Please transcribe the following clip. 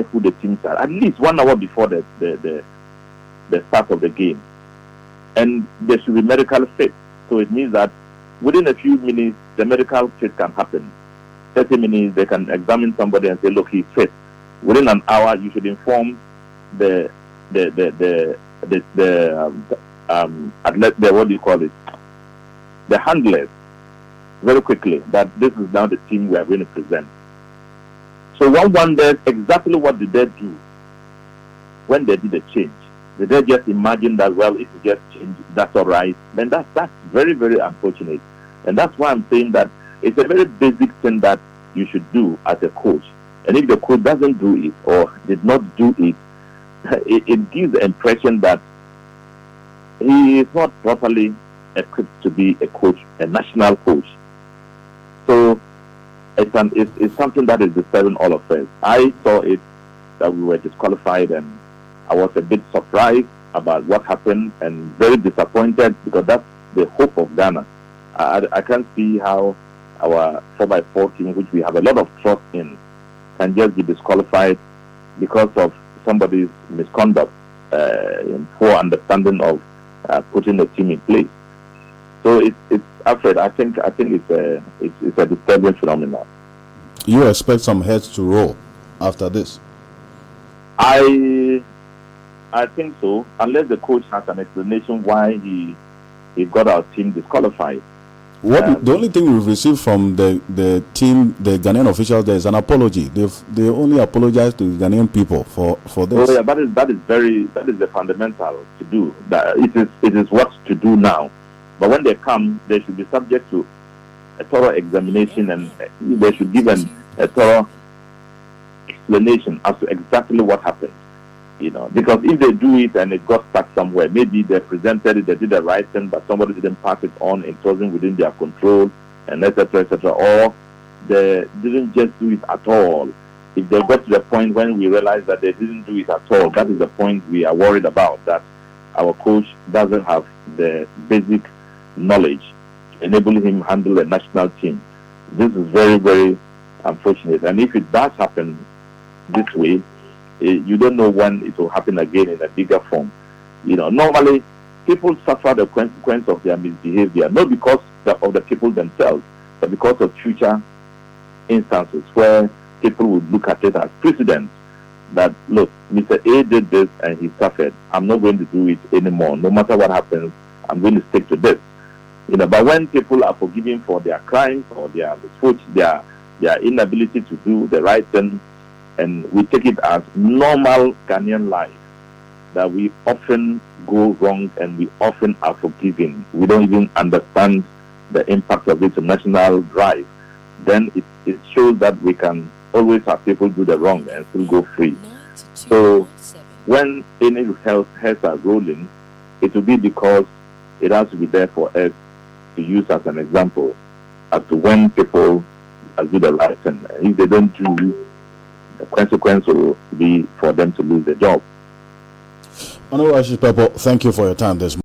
who the teams are, at least 1 hour before the start of the game. And they should be medically fit. So it means that within a few minutes, the medical fit can happen. 30 minutes, they can examine somebody and say, look, he's fit. Within an hour, you should inform the what do you call it? The handlers very quickly that this is now the team we are going to present. So one wonders exactly what did they do when they did the change. Did they just imagine that, well, if you just change, that's all right? Then that's very, very unfortunate. And that's why I'm saying that it's a very basic thing that you should do as a coach. And if the coach doesn't do it or did not do it, it gives the impression that he is not properly equipped to be a coach, a national coach. So it's something that is disturbing all of us. I saw it that we were disqualified, and I was a bit surprised about what happened and very disappointed, because that's the hope of Ghana. I can't see how our 4x4 team, which we have a lot of trust in, can just be disqualified because of somebody's misconduct and poor understanding of putting the team in place. So it's Alfred. I think it's a disturbing phenomenon. You expect some heads to roll after this? I think so, unless the coach has an explanation why he got our team disqualified. The only thing we've received from the team, the Ghanaian officials, there is an apology. They only apologize to Ghanaian people for this. Oh yeah, that is the fundamental to do. That it is what to do now. But when they come, they should be subject to a thorough examination, and they should give a thorough explanation as to exactly what happened. Because if they do it and it got stuck somewhere, maybe they presented it, they did the right thing, but somebody didn't pass it on, it wasn't within their control, and etc., or they didn't just do it at all. If they got to the point when we realize that they didn't do it at all, that is the point we are worried about, that our coach doesn't have the basic knowledge enabling him to handle a national team. This is very, very unfortunate. And if it does happen this way, you don't know when it will happen again in a bigger form. Normally people suffer the consequence of their misbehavior, not because of the people themselves, but because of future instances where people would look at it as precedent that, look, Mr. A did this and he suffered. I'm not going to do it anymore. No matter what happens, I'm going to stick to this. But when people are forgiven for their crimes or their inability to do the right thing, and we take it as normal Ghanaian life, that we often go wrong and we often are forgiven. We don't even understand the impact of it to national drive. Then it shows that we can always have people do the wrong and still go free. So when any heads are rolling, it will be because it has to be there for us to use as an example as to when people do the right thing. If they don't do, the consequence will be for them to lose their job. Abdul-Rashid Pelpuo, thank you for your time this morning.